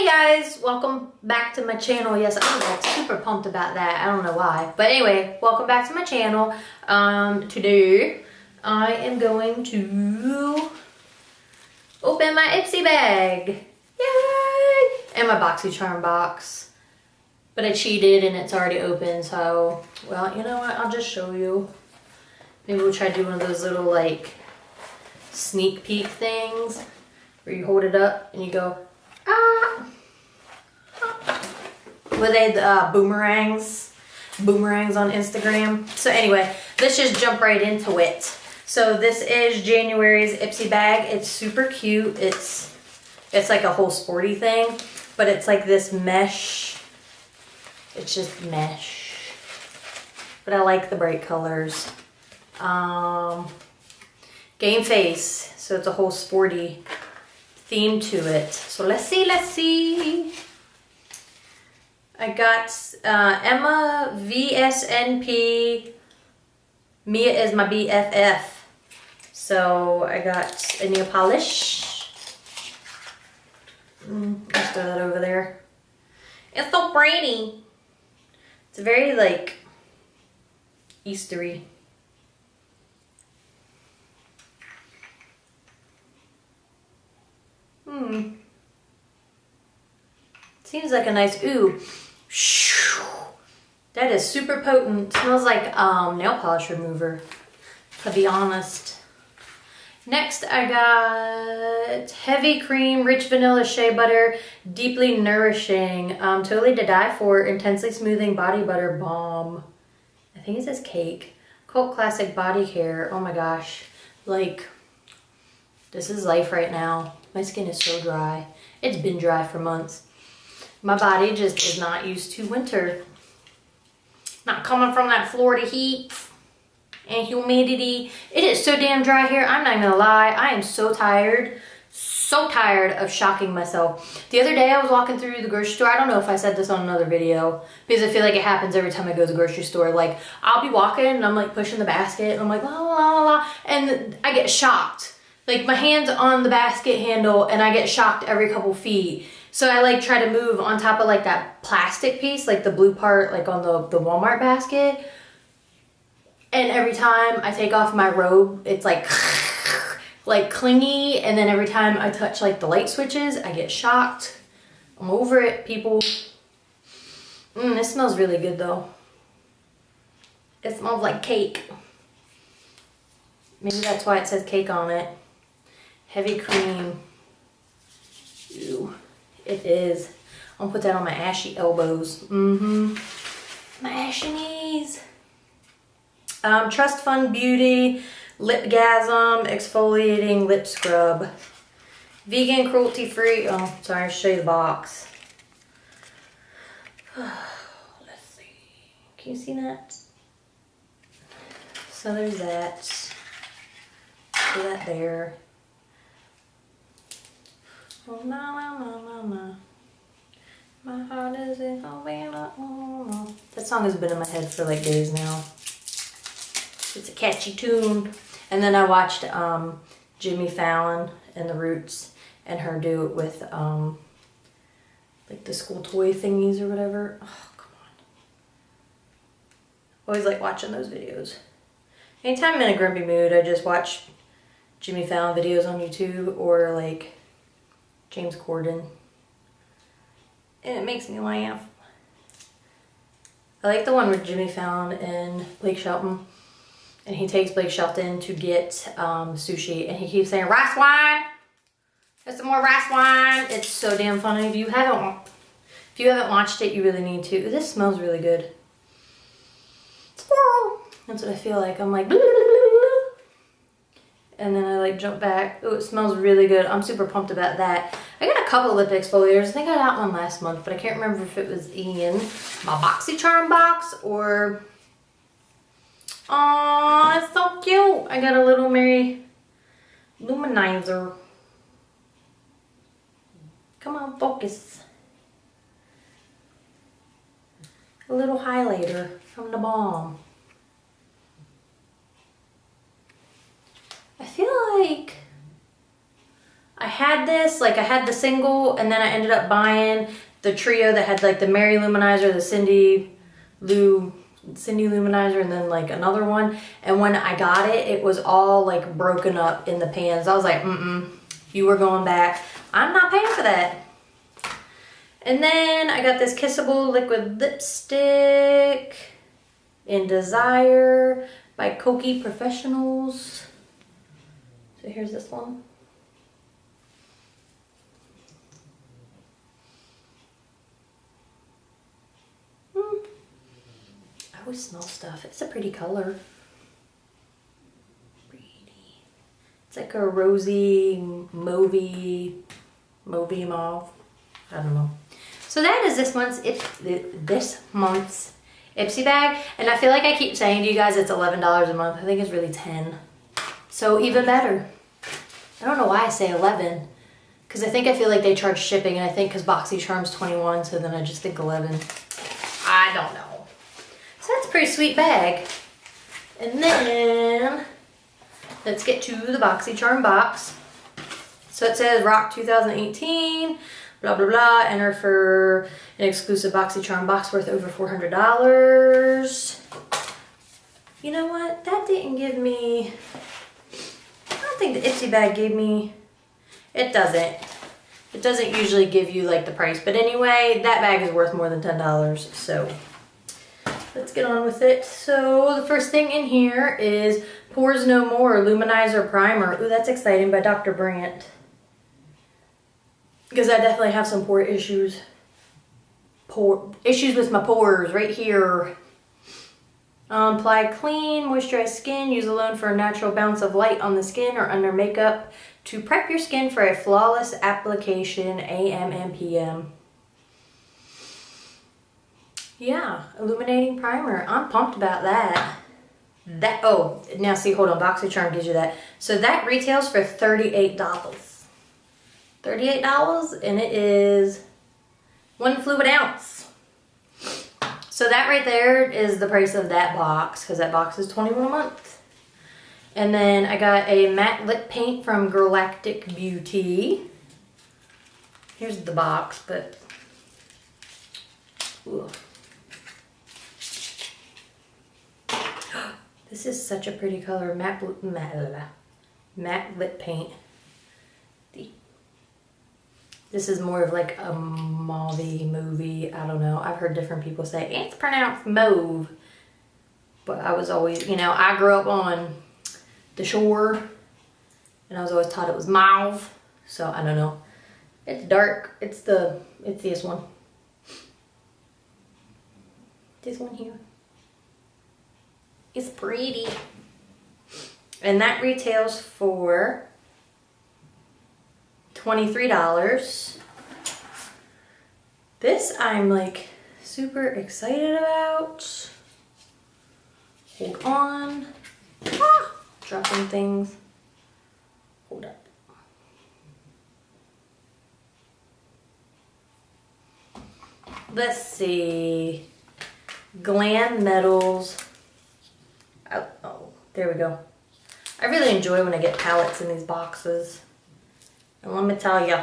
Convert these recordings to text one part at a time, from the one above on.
guys, welcome back to my channel. Yes, I'm like super pumped about that. I don't know why. But anyway, welcome back to my channel. Today I am going to open my Ipsy bag. Yay! And my Boxycharm box. But I cheated and it's already open, so, well, you know what? I'll just show you. Maybe we'll try to do one of those little, like, sneak peek things where you hold it up and you go, ah. Were they the boomerangs on Instagram? So anyway, let's just jump right into it. So this is January's Ipsy bag. It's super cute. It's like a whole sporty thing, but it's like this mesh. It's just mesh. But I like the bright colors. Game face. So it's a whole sporty theme to it. So let's see. I got Emma VSNP. Mia is my BFF. So I got a nail polish. Let's throw that over there. It's so pretty. It's very like Eastery. Seems like a nice, ooh. That is super potent. Smells like nail polish remover, to be honest. Next I got heavy cream, rich vanilla shea butter, deeply nourishing, totally to die for, intensely smoothing body butter balm. I think it says cake. Cult classic body care. Oh my gosh. Like, this is life right now. My skin is so dry. It's been dry for months. My body just is not used to winter. Not coming from that Florida heat and humidity. It is so damn dry here. I'm not gonna lie. I am so tired of shocking myself. The other day I was walking through the grocery store. I don't know if I said this on another video because I feel like it happens every time I go to the grocery store. Like, I'll be walking and I'm like pushing the basket and I'm like, la la la la, and I get shocked. Like, my hand's on the basket handle and I get shocked every couple feet. So I like try to move on top of like that plastic piece, like the blue part, like on the Walmart basket. And every time I take off my robe, it's like clingy. And then every time I touch like the light switches, I get shocked. I'm over it, people. This smells really good though. It smells like cake. Maybe that's why it says cake on it. Heavy cream. Ew. It is. I'm gonna put that on my ashy elbows. My ashy knees. Trust Fund Beauty Lipgasm Exfoliating Lip Scrub. Vegan, cruelty free. Oh, sorry, I'll show you the box. Let's see. Can you see that? So there's that. Put that there. Oh, no. My heart is in oh. That song has been in my head for like days now. It's a catchy tune. And then I watched Jimmy Fallon and the Roots and her do it with like the school toy thingies or whatever. Oh, come on. Always like watching those videos. Anytime I'm in a grumpy mood, I just watch Jimmy Fallon videos on YouTube or like James Corden, and it makes me laugh. I like the one with Jimmy Fallon and Blake Shelton, and he takes Blake Shelton to get sushi, and he keeps saying rice wine. Get some more rice wine. It's so damn funny. If you haven't watched it, you really need to. Ooh, this smells really good. Squirrel. That's what I feel like. I'm like, and then I like jump back. Oh, it smells really good. I'm super pumped about that. I got a couple lip exfoliators. I think I got one last month, but I can't remember if it was in my Boxycharm box or... Aw, it's so cute. I got a little Mary Luminizer. Come on, focus. A little highlighter from the Balm. I feel like I had this, like I had the single, and then I ended up buying the trio that had like the Mary Luminizer, the Cindy Luminizer, and then like another one. And when I got it, it was all like broken up in the pans. I was like, you were going back. I'm not paying for that. And then I got this Kissable Liquid Lipstick in Desire by Koki Professionals. So here's this one. I always smell stuff. It's a pretty color. Pretty. It's like a rosy, mauvey mauve. I don't know. So that is this month's Ipsy bag. And I feel like I keep saying to you guys it's $11 a month. I think it's really 10. So even better. I don't know why I say 11. Because I feel like they charge shipping, and I think because Boxycharm's 21, so then I just think 11. I don't know. So that's a pretty sweet bag. And then let's get to the Boxycharm box. So it says Rock 2018, blah, blah, blah. Enter for an exclusive Boxycharm box worth over $400. You know what? That didn't give me, I don't think the Ipsy bag gave me, it doesn't. It doesn't usually give you like the price. But anyway, that bag is worth more than $10. So let's get on with it. So the first thing in here is Pores No More Luminizer Primer. Ooh, that's exciting, by Dr. Brandt. Because I definitely have some pore issues. Issues with my pores right here. Apply clean, moisturized skin. Use alone for a natural bounce of light on the skin or under makeup to prep your skin for a flawless application AM and PM. Yeah, illuminating primer. I'm pumped about that. Oh, now see, hold on, Boxycharm gives you that. So that retails for $38. $38, and it is 1 fluid ounce. So that right there is the price of that box, because that box is $21 a month. And then I got a matte lip paint from Galactic Beauty. Here's the box, but ooh. This is such a pretty color, matte lip paint. This is more of like a movie. I don't know. I've heard different people say it's pronounced mauve, but I was always, you know, I grew up on the shore, and I was always taught it was mauve. So I don't know. It's dark. It's this one. This one here. It's pretty. And that retails for $23. This I'm like super excited about. Hold on. Ah, dropping things. Hold up. Let's see. Glam Metals. Oh, there we go. I really enjoy when I get palettes in these boxes. And let me tell you,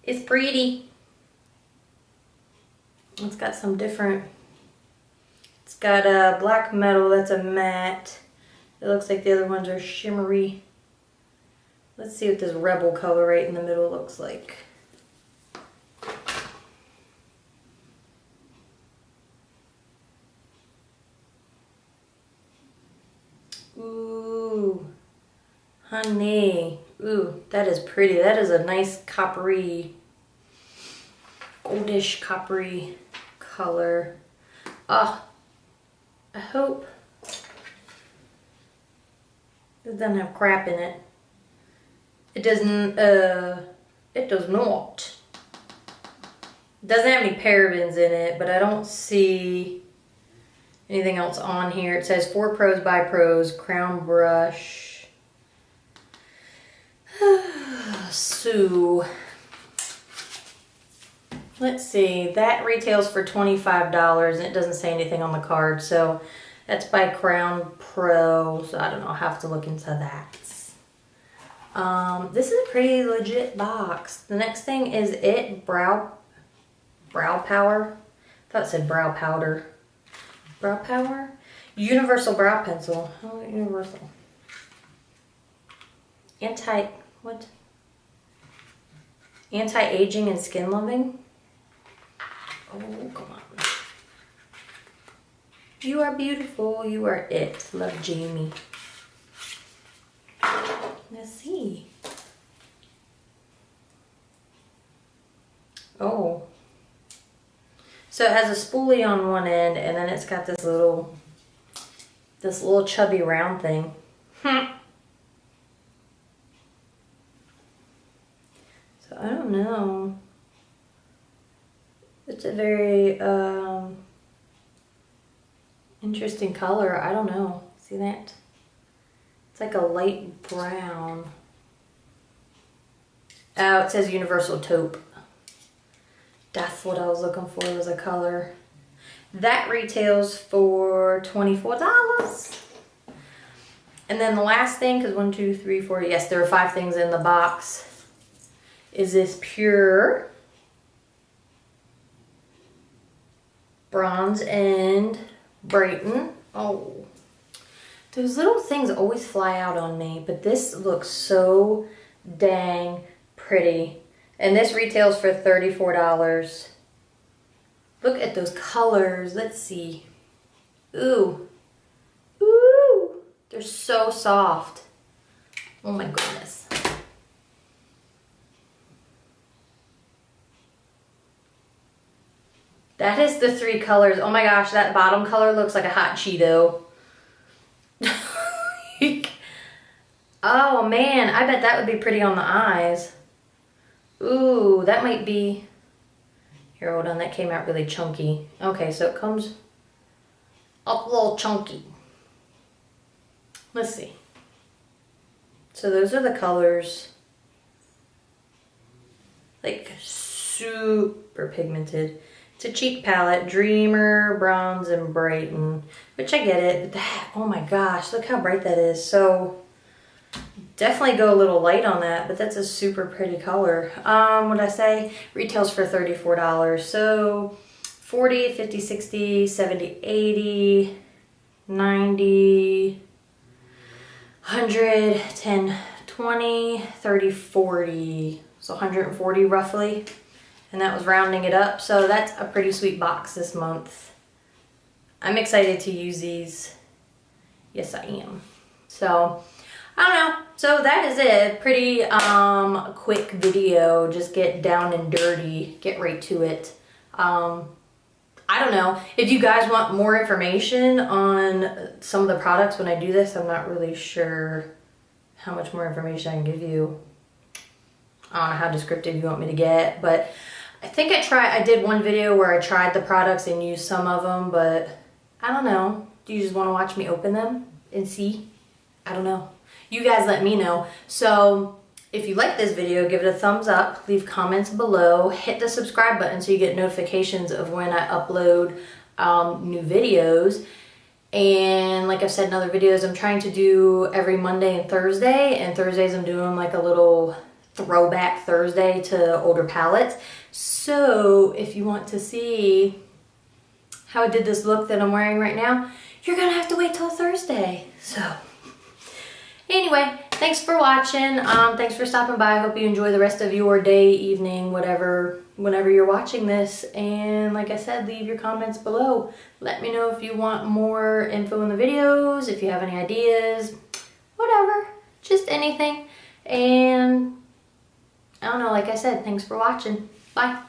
it's pretty. It's got some different, it's got a black metal, that's a matte. It looks like the other ones are shimmery. Let's see what this Rebel color right in the middle looks like. Ooh, honey. Ooh, that is pretty. That is a nice coppery, goldish coppery color. Ah, I hope it doesn't have crap in it. It doesn't, it does not. It doesn't have any parabens in it, but I don't see anything else on here. It says For Pros by Pros, Crown Brush. So, let's see. That retails for $25 and it doesn't say anything on the card. So, that's by Crown Pro. So, I don't know. I'll have to look into that. This is a pretty legit box. The next thing is brow power. I thought it said brow powder. Brow power? Universal brow pencil. Oh, universal. What? Anti-aging and skin loving. Oh, come on. You are beautiful. You are it. Love, Jamie. Let's see. Oh. So it has a spoolie on one end, and then it's got this little chubby round thing. So I don't know. It's a very interesting color. I don't know. See that? It's like a light brown. Oh, it says Universal Taupe. That's what I was looking for, was a color. That retails for $24. And then the last thing, because 1, 2, 3, 4, yes, there are 5 things in the box, is this pure bronze and Brighton. Oh, those little things always fly out on me, but this looks so dang pretty. And this retails for $34. Look at those colors. Let's see. Ooh. Ooh. They're so soft. Oh my goodness. That is the 3 colors. Oh my gosh, that bottom color looks like a hot Cheeto. Oh man, I bet that would be pretty on the eyes. Ooh, that might be... Here, hold on, that came out really chunky. Okay, so it comes up a little chunky. Let's see. So those are the colors. Like, super pigmented. It's a cheek palette, Dreamer, Bronze, and Brighton. Which I get it, but that, oh my gosh, look how bright that is. So, definitely go a little light on that, but that's a super pretty color. What did I say? Retails for $34. So 40, 50, 60, 70, 80, 90, 100, 10, 20, 30, 40. So 140 roughly. And that was rounding it up. So that's a pretty sweet box this month. I'm excited to use these. Yes, I am. So I don't know. So that is it. Pretty quick video. Just get down and dirty. Get right to it. I don't know. If you guys want more information on some of the products when I do this, I'm not really sure how much more information I can give you. I don't know how descriptive you want me to get, but I think I did one video where I tried the products and used some of them, but I don't know. Do you just want to watch me open them and see? I don't know. You guys let me know. So if you like this video, give it a thumbs up, leave comments below, hit the subscribe button so you get notifications of when I upload new videos. And like I've said in other videos, I'm trying to do every Monday and Thursday, and Thursdays I'm doing like a little throwback Thursday to older palettes. So if you want to see how I did this look that I'm wearing right now, you're gonna have to wait till Thursday. So anyway, thanks for watching. Thanks for stopping by. I hope you enjoy the rest of your day, evening, whatever, whenever you're watching this. And like I said, leave your comments below. Let me know if you want more info in the videos, if you have any ideas, whatever, just anything. And I don't know, like I said, thanks for watching. Bye.